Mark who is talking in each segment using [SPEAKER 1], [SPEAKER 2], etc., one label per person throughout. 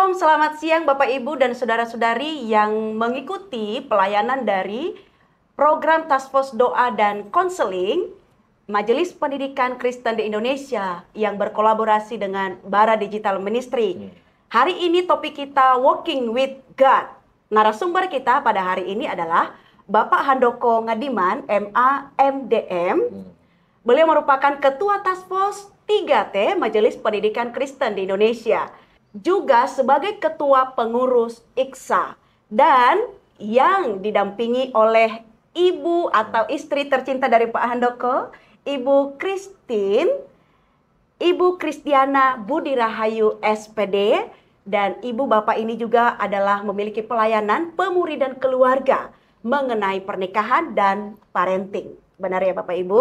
[SPEAKER 1] Shalom, selamat siang Bapak Ibu dan saudara-saudari yang mengikuti pelayanan dari program Task Force Doa dan Konseling Majelis Pendidikan Kristen di Indonesia yang berkolaborasi dengan Bara Digital Ministry. Hari ini topik kita Walking with God. Narasumber kita pada hari ini adalah Bapak Handoko Ngadiman, MA, MDM. Beliau merupakan Ketua Task Force 3T Majelis Pendidikan Kristen di Indonesia. Juga sebagai Ketua Pengurus IKSA. Dan yang didampingi oleh Ibu atau istri tercinta dari Pak Handoko, Ibu Kristiana Budi Rahayu SPD. Dan Ibu Bapak ini juga adalah memiliki pelayanan pemuridan keluarga mengenai pernikahan dan parenting. Benar ya Bapak Ibu?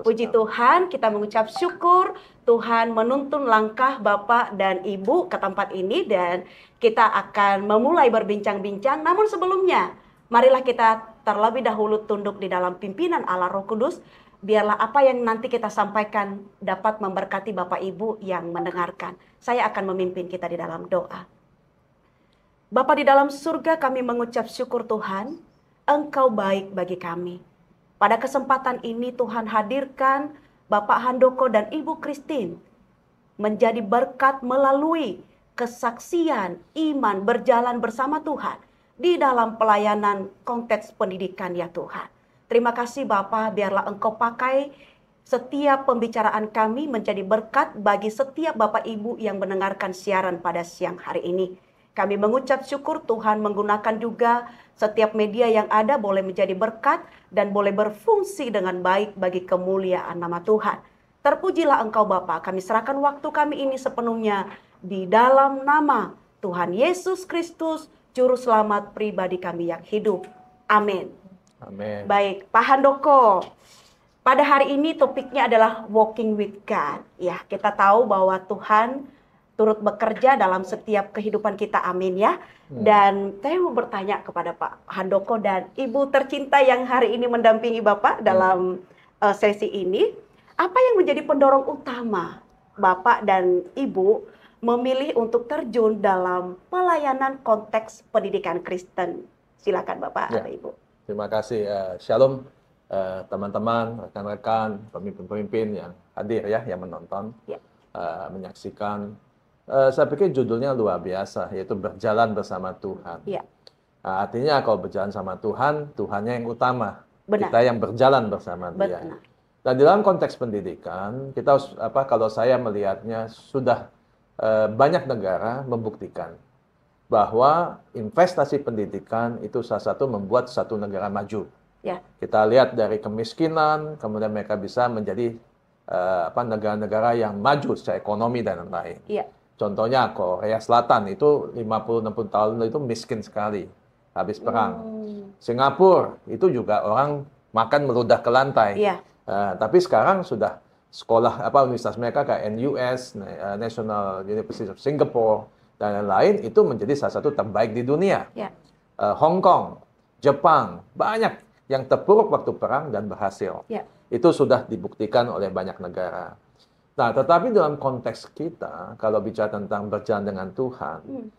[SPEAKER 1] Puji Tuhan, kita mengucap syukur Tuhan menuntun langkah Bapak dan Ibu ke tempat ini dan kita akan memulai berbincang-bincang. Namun sebelumnya, marilah kita terlebih dahulu tunduk di dalam pimpinan Allah Roh Kudus. Biarlah apa yang nanti kita sampaikan dapat memberkati Bapak Ibu yang mendengarkan. Saya akan memimpin kita di dalam doa. Bapa di dalam surga, kami mengucap syukur Tuhan, Engkau baik bagi kami. Pada kesempatan ini Tuhan hadirkan Bapak Handoko dan Ibu Christine menjadi berkat melalui kesaksian iman berjalan bersama Tuhan di dalam pelayanan konteks pendidikan ya Tuhan. Terima kasih Bapak, biarlah Engkau pakai setiap pembicaraan kami menjadi berkat bagi setiap Bapak Ibu yang mendengarkan siaran pada siang hari ini. Kami mengucap syukur Tuhan menggunakan juga setiap media yang ada boleh menjadi berkat dan boleh berfungsi dengan baik bagi kemuliaan nama Tuhan. Terpujilah Engkau Bapa, kami serahkan waktu kami ini sepenuhnya di dalam nama Tuhan Yesus Kristus, Juru Selamat pribadi kami yang hidup. Amin.
[SPEAKER 2] Amin.
[SPEAKER 1] Baik, Pak Handoko. Pada hari ini topiknya adalah Walking with God. Ya, kita tahu bahwa Tuhan turut bekerja dalam setiap kehidupan kita, amin ya. Dan saya mau bertanya kepada Pak Handoko dan Ibu tercinta yang hari ini mendampingi Bapak dalam sesi ini. Apa yang menjadi pendorong utama Bapak dan Ibu memilih untuk terjun dalam pelayanan konteks pendidikan Kristen? Silakan Bapak atau Ibu.
[SPEAKER 2] Terima kasih. Shalom teman-teman, rekan-rekan, pemimpin-pemimpin yang hadir ya, yang menonton, menyaksikan. Saya pikir judulnya luar biasa, yaitu berjalan bersama Tuhan.
[SPEAKER 1] Ya.
[SPEAKER 2] Artinya kalau berjalan sama Tuhan, Tuhannya yang utama.
[SPEAKER 1] Benar.
[SPEAKER 2] Kita yang berjalan bersama Dia.
[SPEAKER 1] Benar.
[SPEAKER 2] Dan di dalam konteks pendidikan, kita kalau saya melihatnya sudah banyak negara membuktikan bahwa investasi pendidikan itu salah satu membuat satu negara maju.
[SPEAKER 1] Ya.
[SPEAKER 2] Kita lihat dari kemiskinan, kemudian mereka bisa menjadi negara-negara yang maju secara ekonomi dan lain-lain.
[SPEAKER 1] Ya.
[SPEAKER 2] Contohnya Korea Selatan itu 50-60 tahun itu miskin sekali habis perang. Singapura itu juga orang makan meludah ke lantai.
[SPEAKER 1] Yeah.
[SPEAKER 2] Tapi sekarang sudah sekolah universitas mereka kayak NUS, National University of Singapore dan lain-lain itu menjadi salah satu terbaik di dunia.
[SPEAKER 1] Yeah.
[SPEAKER 2] Hong Kong, Jepang banyak yang terpuruk waktu perang dan berhasil.
[SPEAKER 1] Yeah.
[SPEAKER 2] Itu sudah dibuktikan oleh banyak negara. Nah, tetapi dalam konteks kita, kalau bicara tentang berjalan dengan Tuhan,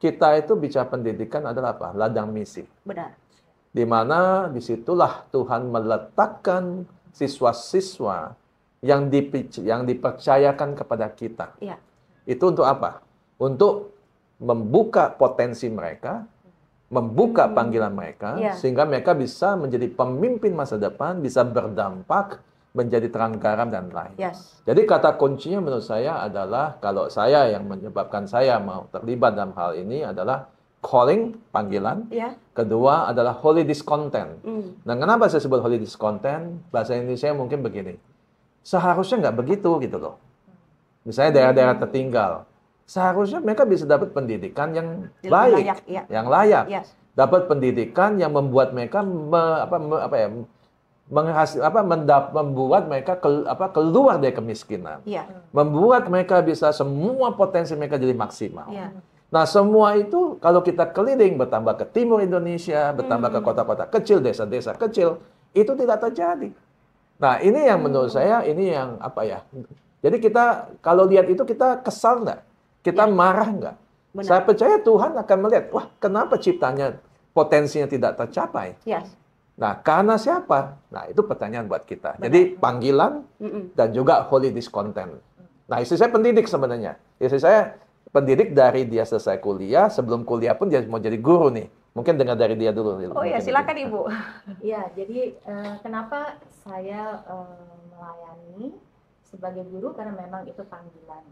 [SPEAKER 2] kita itu bicara pendidikan adalah apa? Ladang misi.
[SPEAKER 1] Benar.
[SPEAKER 2] Di mana disitulah Tuhan meletakkan siswa-siswa yang dipercayakan kepada kita.
[SPEAKER 1] Ya.
[SPEAKER 2] Itu untuk apa? Untuk membuka potensi mereka, membuka panggilan mereka, sehingga mereka bisa menjadi pemimpin masa depan, bisa berdampak, menjadi terang garam dan lain.
[SPEAKER 1] Yes.
[SPEAKER 2] Jadi kata kuncinya menurut saya adalah, kalau saya yang menyebabkan saya mau terlibat dalam hal ini adalah calling, panggilan.
[SPEAKER 1] Yeah.
[SPEAKER 2] Kedua adalah holy discontent. Nah, kenapa saya sebut holy discontent? Bahasa Indonesia mungkin begini. Seharusnya nggak begitu gitu loh. Misalnya daerah-daerah tertinggal. Seharusnya mereka bisa dapat pendidikan yang baik,
[SPEAKER 1] layak, ya.
[SPEAKER 2] yang layak.
[SPEAKER 1] Yes.
[SPEAKER 2] Dapat pendidikan yang membuat mereka membuat mereka keluar dari kemiskinan, membuat mereka bisa semua potensi mereka jadi maksimal. Nah, semua itu kalau kita keliling bertambah ke timur Indonesia, bertambah ke kota-kota kecil, desa-desa kecil, itu tidak terjadi. Nah, ini yang menurut saya ini yang Jadi kita kalau lihat itu kita kesal nggak? Kita marah nggak?
[SPEAKER 1] Benar.
[SPEAKER 2] Saya percaya Tuhan akan melihat, wah kenapa ciptanya potensinya tidak tercapai?
[SPEAKER 1] Yes.
[SPEAKER 2] Nah, karena siapa? Nah, itu pertanyaan buat kita. Jadi panggilan dan juga holy discontent. Nah, istri saya pendidik sebenarnya. Istri saya pendidik dari dia selesai kuliah, sebelum kuliah pun dia mau jadi guru nih. Mungkin dengar dari dia dulu.
[SPEAKER 1] Oh ya, silakan Ibu.
[SPEAKER 3] Ya, jadi kenapa saya melayani sebagai guru, karena memang itu panggilan.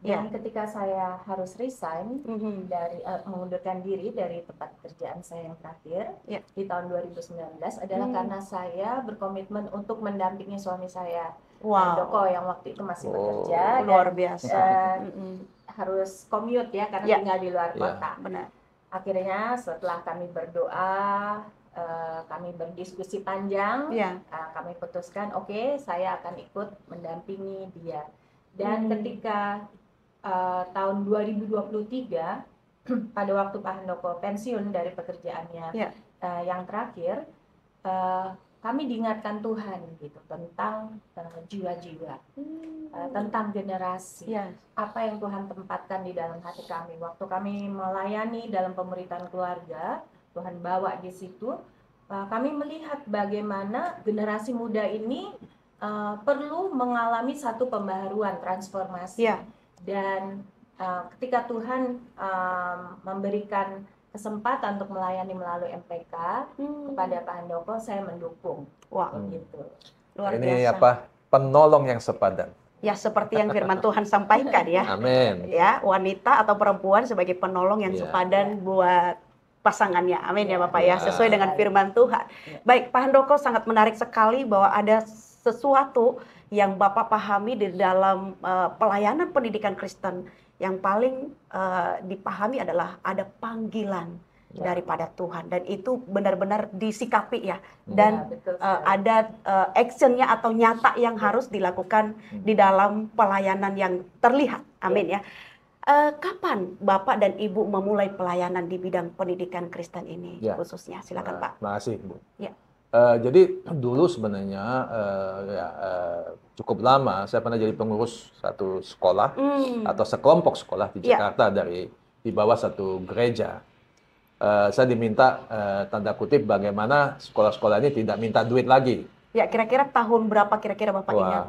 [SPEAKER 3] Dan ketika saya harus resign dari mengundurkan diri dari tempat kerjaan saya yang terakhir di tahun 2019 adalah karena saya berkomitmen untuk mendampingi suami saya, Doko, yang waktu itu masih bekerja
[SPEAKER 1] luar biasa,
[SPEAKER 3] harus commute ya karena tinggal di luar kota.
[SPEAKER 1] Benar.
[SPEAKER 3] Akhirnya setelah kami berdoa, kami berdiskusi panjang, kami putuskan oke, saya akan ikut mendampingi dia. Dan ketika tahun 2023 pada waktu Pak Handoko pensiun dari pekerjaannya yang terakhir, kami diingatkan Tuhan gitu tentang jiwa-jiwa, tentang generasi, apa yang Tuhan tempatkan di dalam hati kami. Waktu kami melayani dalam pemuritan keluarga, Tuhan bawa di situ, kami melihat bagaimana generasi muda ini perlu mengalami satu pembaharuan, transformasi. Dan ketika Tuhan memberikan kesempatan untuk melayani melalui MPK kepada Pak Handoko, saya mendukung. Gitu.
[SPEAKER 1] Luar
[SPEAKER 2] ini
[SPEAKER 1] biasa.
[SPEAKER 2] Penolong yang sepadan.
[SPEAKER 1] Ya, seperti yang firman Tuhan sampaikan ya.
[SPEAKER 2] Amin.
[SPEAKER 1] Ya, wanita atau perempuan sebagai penolong yang sepadan buat pasangannya. Amin ya Bapak ya, sesuai dengan firman Tuhan. Baik, Pak Handoko, sangat menarik sekali bahwa ada sesuatu yang Bapak pahami di dalam pelayanan pendidikan Kristen. Yang paling dipahami adalah ada panggilan daripada Tuhan, dan itu benar-benar disikapi ya, dan ada actionnya atau nyata yang harus dilakukan di dalam pelayanan yang terlihat. Amin ya. Kapan Bapak dan Ibu memulai pelayanan di bidang pendidikan Kristen ini khususnya? Silakan Pak.
[SPEAKER 2] Terima kasih Bu.
[SPEAKER 1] Ya.
[SPEAKER 2] Jadi dulu sebenarnya cukup lama saya pernah jadi pengurus satu sekolah atau sekelompok sekolah di Jakarta di bawah satu gereja. Saya diminta tanda kutip bagaimana sekolah-sekolah ini tidak minta duit lagi.
[SPEAKER 1] Ya, kira-kira tahun berapa kira-kira Bapak ingat?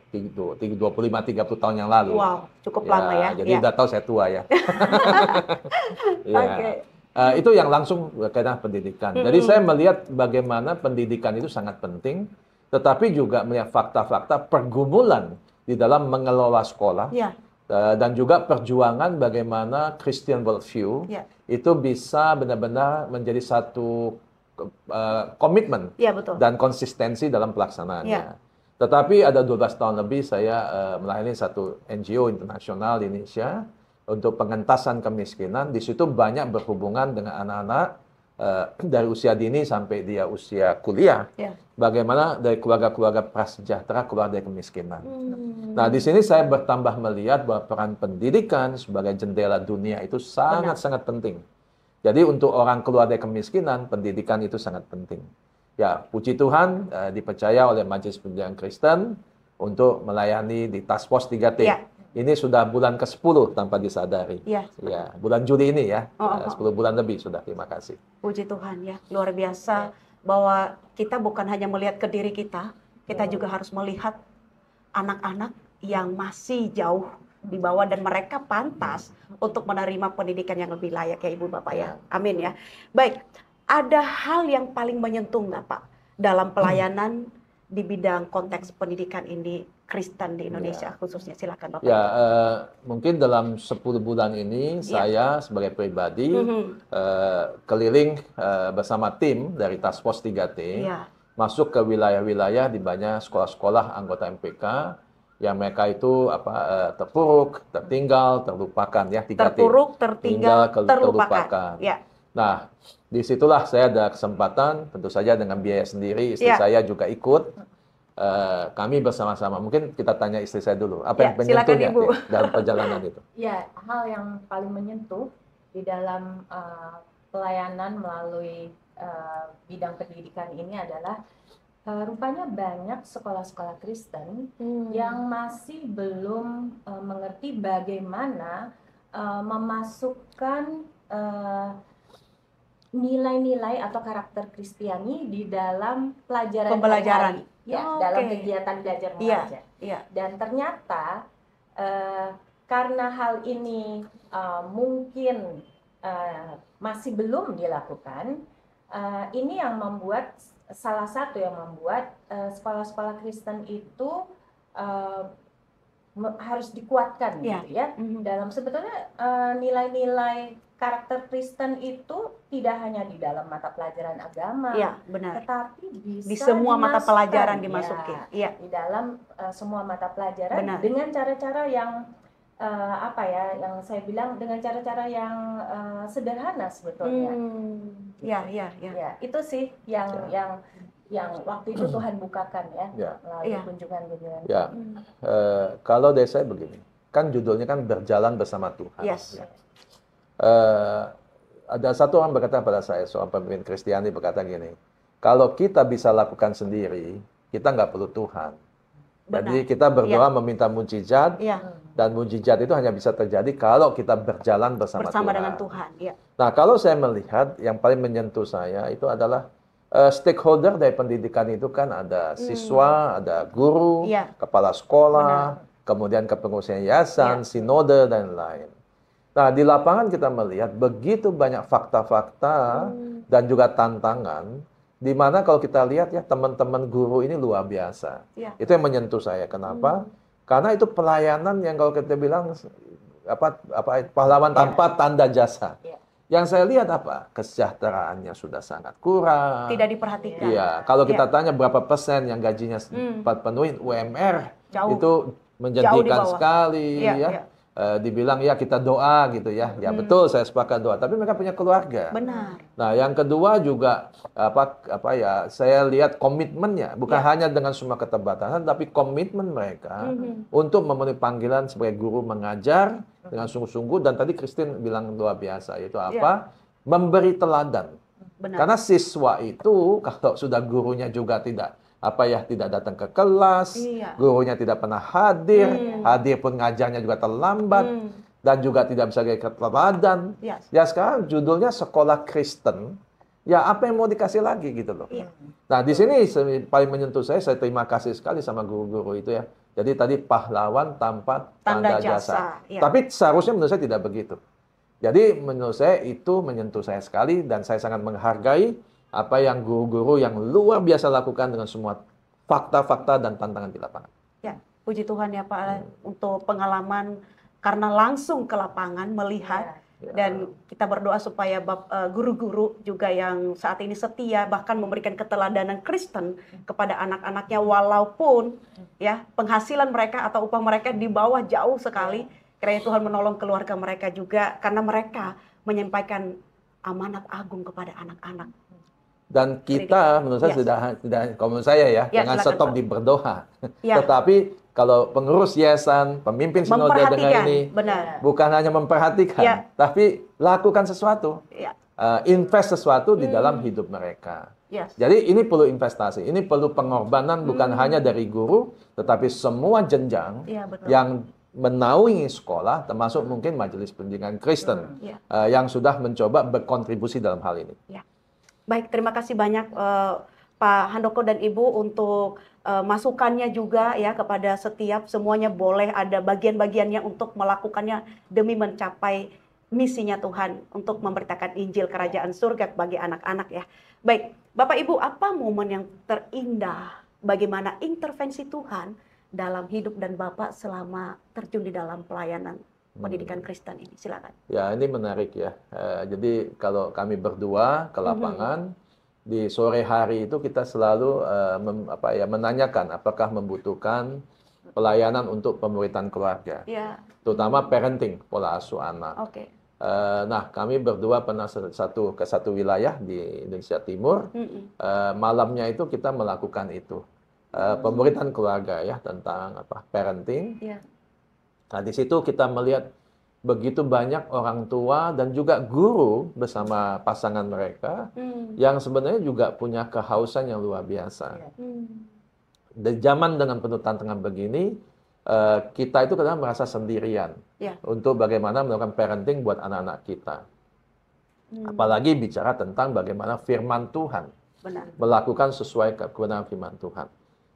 [SPEAKER 2] 25-30 tahun yang lalu.
[SPEAKER 1] Wow, cukup lama ya.
[SPEAKER 2] Jadi udah tahu saya tua ya. Itu yang langsung berkaitan pendidikan. Jadi saya melihat bagaimana pendidikan itu sangat penting, tetapi juga melihat fakta-fakta pergumulan di dalam mengelola sekolah, dan juga perjuangan bagaimana Christian worldview itu bisa benar-benar menjadi satu komitmen dan konsistensi dalam pelaksanaannya. Tetapi ada 12 tahun lebih saya melayani satu NGO internasional di Indonesia untuk pengentasan kemiskinan. Di situ banyak berhubungan dengan anak-anak dari usia dini sampai dia usia kuliah. Bagaimana dari keluarga-keluarga prasejahtera keluar dari kemiskinan. Nah, di sini saya bertambah melihat bahwa peran pendidikan sebagai jendela dunia itu sangat-sangat penting. Jadi untuk orang keluar dari kemiskinan, pendidikan itu sangat penting. Ya, puji Tuhan dipercaya oleh Majelis Pendidikan Kristen untuk melayani di Task Force 3T. Ini sudah bulan ke-10 tanpa disadari. Ya, bulan Juli ini ya. 10 bulan lebih sudah. Terima kasih.
[SPEAKER 1] Puji Tuhan ya. Luar biasa bahwa kita bukan hanya melihat ke diri kita juga harus melihat anak-anak yang masih jauh di bawah dan mereka pantas untuk menerima pendidikan yang lebih layak ya Ibu Bapak ya. Amin ya. Baik, ada hal yang paling menyentuh nggak Pak dalam pelayanan di bidang konteks pendidikan ini Kristen di Indonesia khususnya? Silakan Bapak.
[SPEAKER 2] Ya, mungkin dalam 10 bulan ini saya sebagai pribadi keliling bersama tim dari Task Force 3T masuk ke wilayah-wilayah di banyak sekolah-sekolah anggota MPK yang mereka itu terpuruk, tertinggal, terlupakan ya. 3T.
[SPEAKER 1] Terpuruk, tertinggal, terlupakan.
[SPEAKER 2] Nah, disitulah saya ada kesempatan, tentu saja dengan biaya sendiri, istri saya juga ikut. Kami bersama-sama, mungkin kita tanya istri saya dulu, apa yang menyentuhnya dalam perjalanan itu?
[SPEAKER 3] Ya, hal yang paling menyentuh di dalam pelayanan melalui bidang pendidikan ini adalah rupanya banyak sekolah-sekolah Kristen yang masih belum mengerti bagaimana memasukkan nilai-nilai atau karakter Kristiani di dalam pembelajaran ya, dalam kegiatan belajar mengajar. Dan ternyata karena hal ini mungkin masih belum dilakukan, ini yang membuat salah satu yang membuat sekolah-sekolah Kristen itu harus dikuatkan gitu ya. Dalam sebetulnya nilai-nilai karakter Kristen itu tidak hanya di dalam mata pelajaran agama,
[SPEAKER 1] benar.
[SPEAKER 3] tetapi bisa
[SPEAKER 1] di semua mata pelajaran dimasuki.
[SPEAKER 3] Di dalam semua mata pelajaran dengan cara-cara yang yang saya bilang dengan cara-cara yang sederhana sebetulnya. Itu sih yang waktu itu Tuhan bukakan melalui kunjungan-kunjungan.
[SPEAKER 2] Kalau dari saya begini, kan judulnya kan berjalan bersama Tuhan. Ada satu orang berkata pada saya, seorang pemimpin Kristiani berkata gini, kalau kita bisa lakukan sendiri, kita nggak perlu Tuhan. Jadi kita berdoa meminta mujizat, dan mujizat itu hanya bisa terjadi kalau kita berjalan bersama Tuhan.
[SPEAKER 1] Dengan Tuhan.
[SPEAKER 2] Nah, kalau saya melihat yang paling menyentuh saya itu adalah stakeholder dari pendidikan itu kan ada siswa, ada guru, kepala sekolah, kemudian kepengurusan yayasan, sinode, dan lain. Nah, di lapangan kita melihat begitu banyak fakta-fakta dan juga tantangan, di mana kalau kita lihat ya teman-teman guru ini luar biasa. Itu yang menyentuh saya. Kenapa? Karena itu pelayanan yang kalau kita bilang pahlawan tanpa tanda jasa. Yang saya lihat kesejahteraannya sudah sangat kurang.
[SPEAKER 1] Tidak diperhatikan.
[SPEAKER 2] Kalau kita tanya berapa persen yang gajinya penuhin UMR, itu menjanjikan sekali. Dibilang kita doa gitu ya. Betul, saya sepakat doa. Tapi mereka punya keluarga.
[SPEAKER 1] Benar.
[SPEAKER 2] Nah, yang kedua juga saya lihat komitmennya bukan hanya dengan semua keterbatasan, tapi komitmen mereka untuk memenuhi panggilan sebagai guru mengajar dengan sungguh-sungguh. Dan tadi Christine bilang luar biasa, yaitu memberi teladan.
[SPEAKER 1] Benar.
[SPEAKER 2] Karena siswa itu kalau sudah gurunya juga tidak datang ke kelas, gurunya tidak pernah hadir, hadir pun ngajarnya juga terlambat, dan juga tidak bisa jadi teladan. Ya sekarang judulnya sekolah Kristen, apa yang mau dikasih lagi gitu loh. Nah, di sini paling menyentuh saya terima kasih sekali sama guru-guru itu ya. Jadi tadi pahlawan tanpa tanda jasa. Tapi seharusnya menurut saya tidak begitu. Jadi menurut saya itu menyentuh saya sekali, dan saya sangat menghargai apa yang guru-guru yang luar biasa lakukan dengan semua fakta-fakta dan tantangan di lapangan.
[SPEAKER 1] Puji Tuhan ya Pak untuk pengalaman karena langsung ke lapangan melihat dan kita berdoa supaya guru-guru juga yang saat ini setia bahkan memberikan keteladanan Kristen kepada anak-anaknya walaupun penghasilan mereka atau upah mereka di bawah jauh sekali. Kiranya Tuhan menolong keluarga mereka juga karena mereka menyampaikan amanat agung kepada anak-anak.
[SPEAKER 2] Dan kita menurut saya tidak kalau menurut saya jangan stop di berdoa. Tetapi kalau pengurus yayasan, pemimpin sinode dengan ini bukan hanya memperhatikan, tapi lakukan sesuatu. Invest sesuatu di dalam hidup mereka. Jadi ini perlu investasi, ini perlu pengorbanan bukan hanya dari guru, tetapi semua jenjang yang menaungi sekolah, termasuk mungkin majelis pendidikan Kristen yang sudah mencoba berkontribusi dalam hal ini.
[SPEAKER 1] Baik, terima kasih banyak Pak Handoko dan Ibu untuk masukannya juga kepada semuanya boleh ada bagian-bagiannya untuk melakukannya demi mencapai misinya Tuhan untuk memberitakan Injil Kerajaan Surga bagi anak-anak ya. Baik, Bapak Ibu, apa momen yang terindah bagaimana intervensi Tuhan dalam hidup dan Bapak selama terjun di dalam pelayanan pendidikan Kristen ini? Silakan.
[SPEAKER 2] Ya, ini menarik ya. Jadi kalau kami berdua ke lapangan di sore hari itu kita selalu menanyakan apakah membutuhkan pelayanan untuk pemuritan keluarga, terutama parenting, pola asuh anak. Nah, kami berdua pernah ke satu wilayah di Indonesia Timur. Malamnya itu kita melakukan itu pemuritan keluarga tentang parenting. Nah, di situ kita melihat begitu banyak orang tua dan juga guru bersama pasangan mereka yang sebenarnya juga punya kehausan yang luar biasa. Di zaman dengan penuh tantangan begini, kita itu kadang merasa sendirian untuk bagaimana melakukan parenting buat anak-anak kita. Apalagi bicara tentang bagaimana firman Tuhan.
[SPEAKER 1] Benar.
[SPEAKER 2] Melakukan sesuai kebenaran firman Tuhan.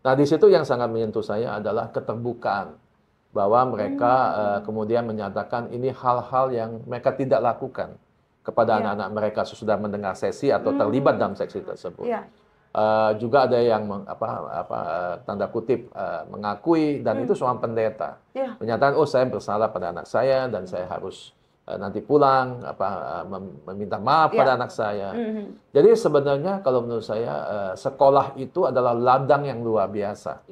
[SPEAKER 2] Nah, di situ yang sangat menyentuh saya adalah keterbukaan. Bahwa mereka kemudian menyatakan ini hal-hal yang mereka tidak lakukan kepada anak-anak mereka sesudah mendengar sesi atau terlibat dalam sesi tersebut. Juga ada yang tanda kutip mengakui, dan itu seorang pendeta menyatakan, oh saya bersalah pada anak saya dan saya harus nanti pulang meminta maaf pada anak saya. Jadi sebenarnya kalau menurut saya sekolah itu adalah ladang yang luar biasa.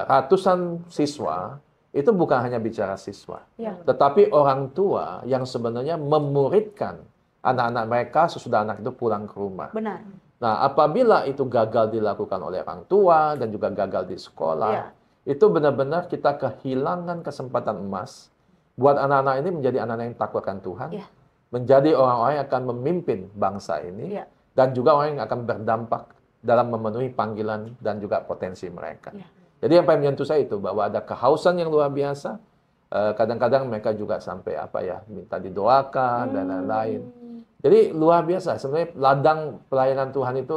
[SPEAKER 2] Ratusan siswa itu bukan hanya bicara siswa, tetapi orang tua yang sebenarnya memuridkan anak-anak mereka sesudah anak itu pulang ke rumah.
[SPEAKER 1] Benar.
[SPEAKER 2] Nah, apabila itu gagal dilakukan oleh orang tua dan juga gagal di sekolah, itu benar-benar kita kehilangan kesempatan emas buat anak-anak ini menjadi anak-anak yang takut akan Tuhan, menjadi orang-orang yang akan memimpin bangsa ini, dan juga orang yang akan berdampak dalam memenuhi panggilan dan juga potensi mereka. Jadi yang paling menyentuh saya itu bahwa ada kehausan yang luar biasa. Kadang-kadang mereka juga sampai minta didoakan dan lain-lain. Jadi luar biasa. Sebenarnya ladang pelayanan Tuhan itu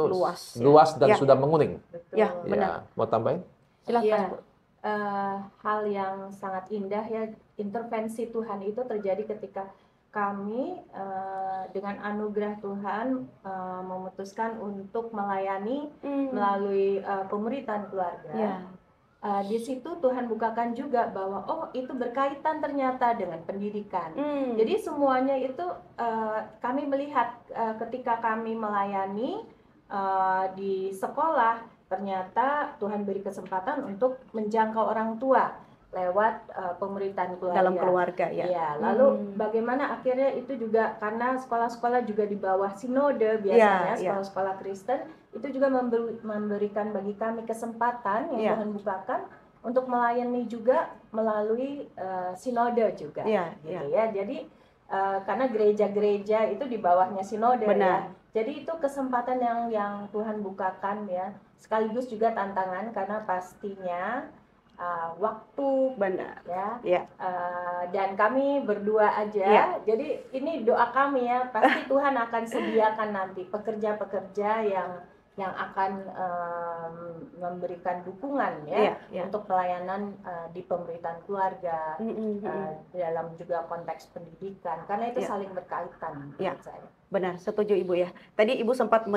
[SPEAKER 2] luas dan sudah menguning.
[SPEAKER 1] Benar.
[SPEAKER 2] Mau tambahin?
[SPEAKER 1] Silakan.
[SPEAKER 3] Hal yang sangat indah ya, intervensi Tuhan itu terjadi ketika kami dengan anugerah Tuhan memutuskan untuk melayani melalui pemuritan keluarga. Di situ Tuhan bukakan juga bahwa itu berkaitan ternyata dengan pendidikan. Jadi semuanya itu kami melihat ketika kami melayani di sekolah, ternyata Tuhan beri kesempatan untuk menjangkau orang tua lewat pemuritan keluarga.
[SPEAKER 1] Dalam keluarga
[SPEAKER 3] Lalu bagaimana akhirnya itu juga karena sekolah-sekolah juga di bawah sinode biasanya, sekolah-sekolah Kristen itu juga memberikan bagi kami kesempatan yang Tuhan bukakan untuk melayani juga melalui sinode juga, Jadi karena gereja-gereja itu di bawahnya sinode, Jadi itu kesempatan yang Tuhan bukakan ya, sekaligus juga tantangan karena pastinya waktu dan kami berdua aja. Jadi ini doa kami ya, pasti Tuhan akan sediakan nanti pekerja-pekerja yang akan memberikan dukungan untuk pelayanan di pemberitaan keluarga, dalam juga konteks pendidikan, karena itu saling berkaitan menurut saya.
[SPEAKER 1] Benar, setuju Ibu ya. Tadi Ibu sempat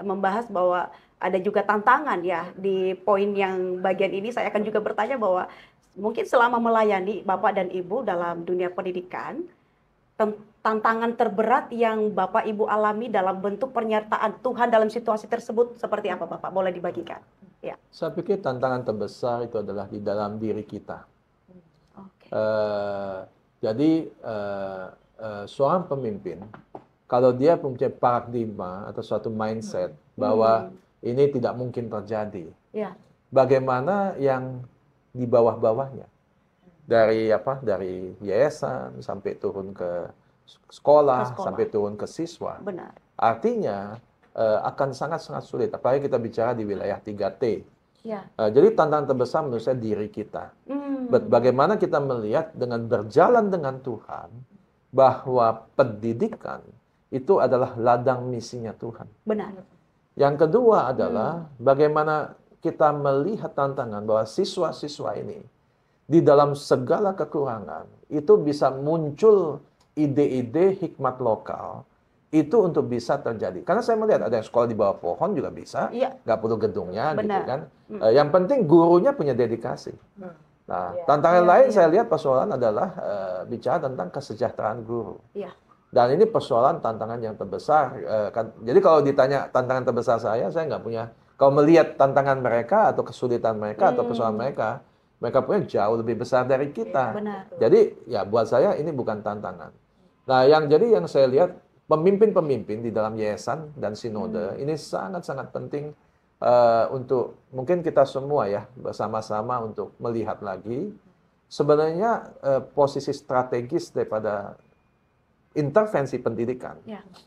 [SPEAKER 1] membahas bahwa ada juga tantangan ya di poin yang bagian ini. Saya akan juga bertanya bahwa mungkin selama melayani Bapak dan Ibu dalam dunia pendidikan, tantangan terberat yang Bapak Ibu alami dalam bentuk pernyataan Tuhan dalam situasi tersebut seperti apa Bapak? Boleh dibagikan? Ya.
[SPEAKER 2] Saya pikir tantangan terbesar itu adalah di dalam diri kita. Jadi seorang pemimpin, kalau dia punya paradigma atau suatu mindset bahwa ini tidak mungkin terjadi, bagaimana yang di bawah-bawahnya? Dari yayasan sampai turun ke sekolah, sampai turun ke siswa.
[SPEAKER 1] Benar.
[SPEAKER 2] Artinya akan sangat-sangat sulit, apalagi kita bicara di wilayah 3T. Jadi tantangan terbesar menurut saya diri kita. Bagaimana kita melihat dengan berjalan dengan Tuhan bahwa pendidikan itu adalah ladang misinya Tuhan.
[SPEAKER 1] Benar.
[SPEAKER 2] Yang kedua adalah bagaimana kita melihat tantangan bahwa siswa-siswa ini di dalam segala kekurangan itu bisa muncul ide-ide hikmat lokal itu untuk bisa terjadi. Karena saya melihat ada yang sekolah di bawah pohon juga bisa, nggak perlu gedungnya, gitu kan. Yang penting gurunya punya dedikasi. Nah, tantangan lain saya lihat persoalan adalah bicara tentang kesejahteraan guru. Dan ini persoalan tantangan yang terbesar. Jadi kalau ditanya tantangan terbesar saya nggak punya. Kalau melihat tantangan mereka atau kesulitan mereka atau persoalan mereka punya jauh lebih besar dari kita. Jadi ya buat saya ini bukan tantangan. Nah, yang saya lihat pemimpin-pemimpin di dalam yayasan dan sinode ini sangat-sangat penting untuk mungkin kita semua ya bersama-sama untuk melihat lagi sebenarnya posisi strategis daripada intervensi pendidikan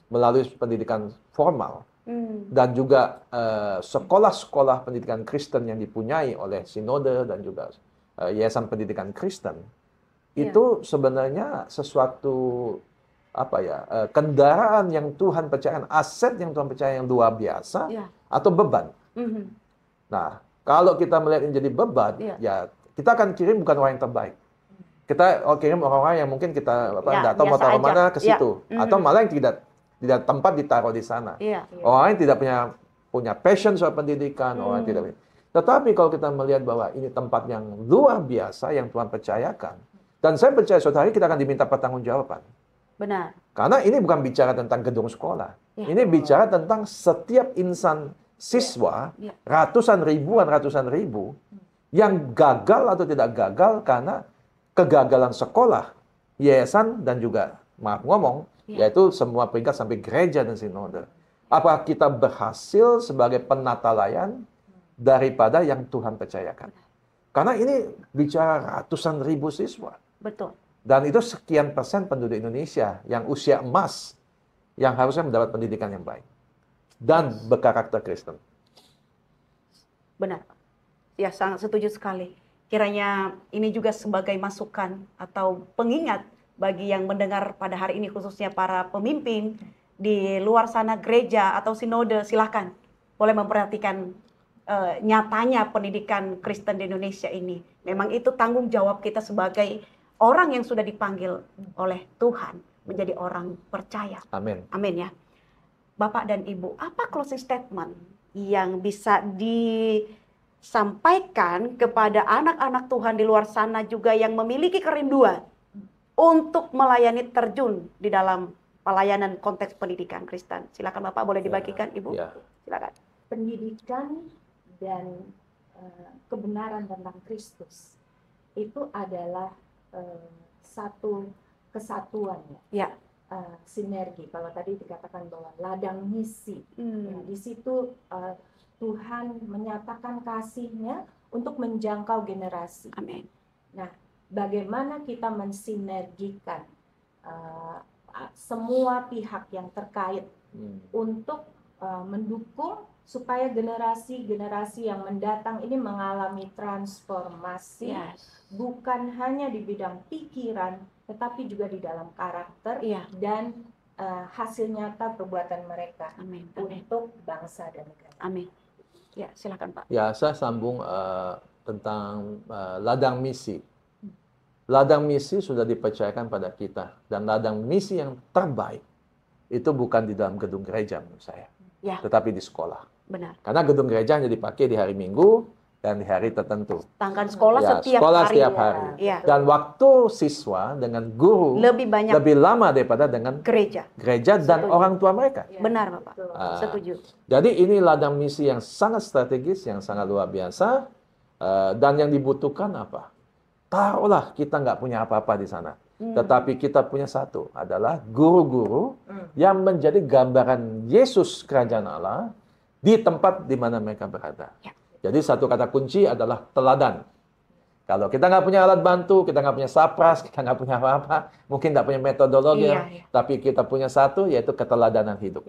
[SPEAKER 2] melalui pendidikan formal dan juga sekolah-sekolah pendidikan Kristen yang dipunyai oleh sinode dan juga yayasan pendidikan Kristen, itu sebenarnya sesuatu kendaraan yang Tuhan percayakan, aset yang Tuhan percaya yang luar biasa, atau beban. Nah, kalau kita melihat ini jadi beban, ya kita akan kirim bukan orang yang terbaik. Kita kirim orang-orang yang mungkin kita nggak tahu mau taruh mana ke situ, atau malah yang tidak tempat ditaruh di sana. Orang yang tidak punya passion soal pendidikan, orang yang tidak. Tetapi kalau kita melihat bahwa ini tempat yang luar biasa yang Tuhan percayakan, dan saya percaya suatu hari kita akan diminta pertanggungjawaban.
[SPEAKER 1] Benar.
[SPEAKER 2] Karena ini bukan bicara tentang gedung sekolah. Ini bicara tentang setiap insan siswa, ratusan ribu, yang gagal atau tidak gagal karena kegagalan sekolah, yayasan, dan juga, maaf ngomong, yaitu semua peringkat sampai gereja dan sinode. Apakah kita berhasil sebagai penata layan daripada yang Tuhan percayakan? Karena ini bicara ratusan ribu siswa.
[SPEAKER 1] Betul.
[SPEAKER 2] Dan itu sekian persen penduduk Indonesia yang usia emas, yang harusnya mendapat pendidikan yang baik. Dan berkarakter Kristen.
[SPEAKER 1] Benar. Ya, sangat setuju sekali. Kiranya ini juga sebagai masukan atau pengingat bagi yang mendengar pada hari ini, khususnya para pemimpin di luar sana, gereja atau sinode, silahkan boleh memperhatikan nyatanya pendidikan Kristen di Indonesia ini. Memang itu tanggung jawab kita sebagai orang yang sudah dipanggil oleh Tuhan menjadi orang percaya.
[SPEAKER 2] Amin.
[SPEAKER 1] Amin ya. Bapak dan Ibu, apa closing statement yang bisa disampaikan kepada anak-anak Tuhan di luar sana juga yang memiliki kerinduan untuk melayani, terjun di dalam pelayanan konteks pendidikan Kristen? Silakan Bapak, boleh dibagikan Ibu? Silakan.
[SPEAKER 3] Pendidikan dan kebenaran tentang Kristus itu adalah satu kesatuan, sinergi. Kalau tadi dikatakan bahwa ladang misi, di situ Tuhan menyatakan kasih-Nya untuk menjangkau generasi.
[SPEAKER 1] Amin.
[SPEAKER 3] Nah, bagaimana kita mensinergikan semua pihak yang terkait untuk mendukung supaya generasi-generasi yang mendatang ini mengalami transformasi, bukan hanya di bidang pikiran, tetapi juga di dalam karakter dan hasil nyata perbuatan mereka.
[SPEAKER 1] Amin.
[SPEAKER 3] Untuk bangsa dan negara.
[SPEAKER 1] Amin. Ya, silakan Pak.
[SPEAKER 2] Ya, saya sambung tentang ladang misi. Ladang misi sudah dipercayakan pada kita, dan ladang misi yang terbaik itu bukan di dalam gedung gereja menurut saya, tetapi di sekolah.
[SPEAKER 1] Benar.
[SPEAKER 2] Karena gedung gereja hanya dipakai di hari Minggu dan di hari tertentu.
[SPEAKER 1] Sedangkan sekolah setiap hari.
[SPEAKER 2] Dan waktu siswa dengan guru lebih lama daripada dengan gereja dan orang tua mereka.
[SPEAKER 1] Benar Bapak, setuju.
[SPEAKER 2] Jadi ini ladang misi yang sangat strategis, yang sangat luar biasa, dan yang dibutuhkan apa? Taruhlah kita nggak punya apa-apa di sana, tetapi kita punya satu, adalah guru-guru yang menjadi gambaran Yesus Kerajaan Allah di tempat di mana mereka berada. Jadi satu kata kunci adalah teladan. Kalau kita nggak punya alat bantu, kita nggak punya sapras, kita nggak punya apa-apa, mungkin nggak punya metodologi, tapi kita punya satu, yaitu keteladanan hidup.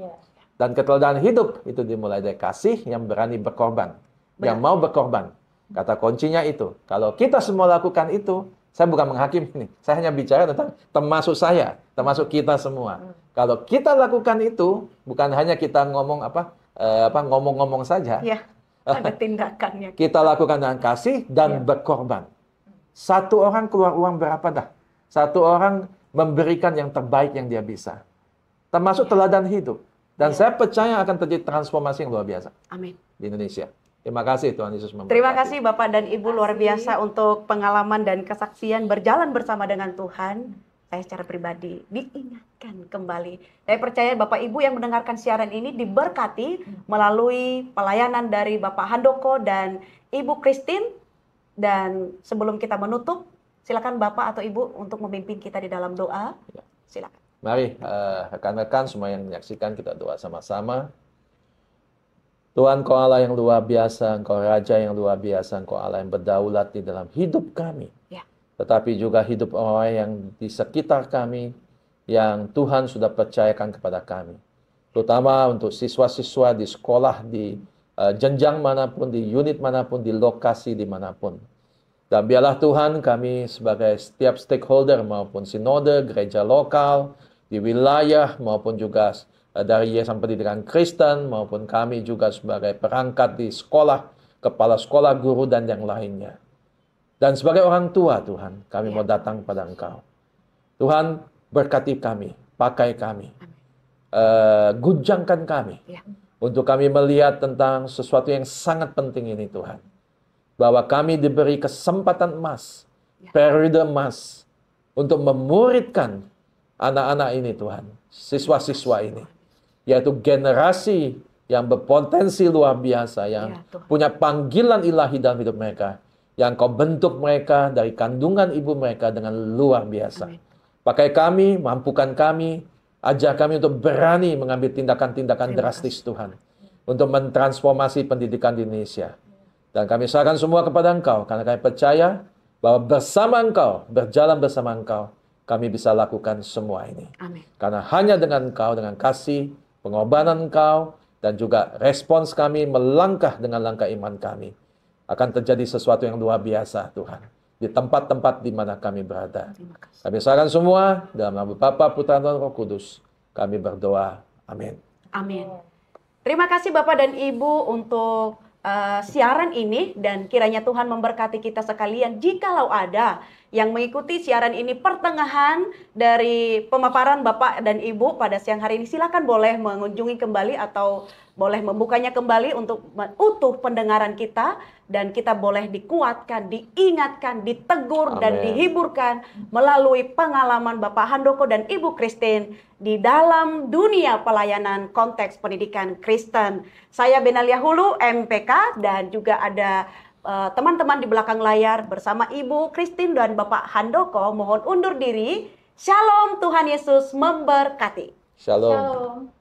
[SPEAKER 2] Dan keteladanan hidup itu dimulai dari kasih yang berani berkorban, yang mau berkorban. Kata kuncinya itu. Kalau kita semua lakukan itu, saya bukan menghakimi ini, saya hanya bicara tentang termasuk saya, termasuk kita semua. Kalau kita lakukan itu, bukan hanya kita ngomong ngomong-ngomong saja.
[SPEAKER 1] Ada tindakannya.
[SPEAKER 2] Kita lakukan dengan kasih dan berkorban. Satu orang keluar uang berapa dah? Satu orang memberikan yang terbaik yang dia bisa. Termasuk teladan hidup. Dan saya percaya akan terjadi transformasi yang luar biasa.
[SPEAKER 1] Amin.
[SPEAKER 2] Di Indonesia. Terima kasih Tuhan Yesus memberkati.
[SPEAKER 1] Terima kasih Bapak dan Ibu, luar biasa untuk pengalaman dan kesaksian berjalan bersama dengan Tuhan. Saya secara pribadi diingatkan kembali. Saya percaya Bapak Ibu yang mendengarkan siaran ini diberkati melalui pelayanan dari Bapak Handoko dan Ibu Christine. Dan sebelum kita menutup, silakan Bapak atau Ibu untuk memimpin kita di dalam doa. Silakan.
[SPEAKER 2] Mari rekan-rekan semua yang menyaksikan, kita doa sama-sama. Tuhan, Engkau Allah yang luar biasa, Engkau Raja yang luar biasa, Engkau Allah yang berdaulat di dalam hidup kami. Tetapi juga hidup orang yang di sekitar kami, yang Tuhan sudah percayakan kepada kami. Terutama untuk siswa-siswa di sekolah, di jenjang manapun, di unit manapun, di lokasi dimanapun. Dan biarlah Tuhan kami sebagai setiap stakeholder maupun sinode, gereja lokal, di wilayah maupun juga dari Yayasan Pendidikan Kristen maupun kami juga sebagai perangkat di sekolah, kepala sekolah, guru dan yang lainnya. Dan sebagai orang tua Tuhan, kami mau datang pada Engkau. Tuhan berkati kami, pakai kami, gujangkan kami. Untuk kami melihat tentang sesuatu yang sangat penting ini Tuhan. Bahwa kami diberi kesempatan emas, periode emas, untuk memuridkan anak-anak ini Tuhan, siswa-siswa ini. Yaitu generasi yang berpotensi luar biasa, yang punya panggilan ilahi dalam hidup mereka. Yang Kau bentuk mereka dari kandungan ibu mereka dengan luar biasa. Pakai kami, mampukan kami, ajar kami untuk berani mengambil tindakan-tindakan drastis Tuhan. Untuk mentransformasi pendidikan di Indonesia. Dan kami serahkan semua kepada Engkau, karena kami percaya bahwa bersama Engkau, berjalan bersama Engkau, kami bisa lakukan semua ini.
[SPEAKER 1] Amin.
[SPEAKER 2] Karena hanya dengan Engkau, dengan kasih, pengorbanan Engkau, dan juga respons kami melangkah dengan langkah iman kami, akan terjadi sesuatu yang luar biasa, Tuhan. Di tempat-tempat di mana kami berada. Kami serahkan semua dalam nama Bapa, Putra, dan Roh Kudus. Kami berdoa. Amin.
[SPEAKER 1] Amin. Terima kasih Bapak dan Ibu untuk siaran ini, dan kiranya Tuhan memberkati kita sekalian. Jikalau ada yang mengikuti siaran ini pertengahan dari pemaparan Bapak dan Ibu pada siang hari ini, silakan boleh mengunjungi kembali atau boleh membukanya kembali untuk utuh pendengaran kita, dan kita boleh dikuatkan, diingatkan, ditegur, dan dihiburkan melalui pengalaman Bapak Handoko dan Ibu Christine di dalam dunia pelayanan konteks pendidikan Kristen. Saya Benalia Hulu, MPK, dan juga ada teman-teman di belakang layar bersama Ibu Christine dan Bapak Handoko. Mohon undur diri. Shalom, Tuhan Yesus memberkati.
[SPEAKER 2] Shalom.
[SPEAKER 3] Shalom.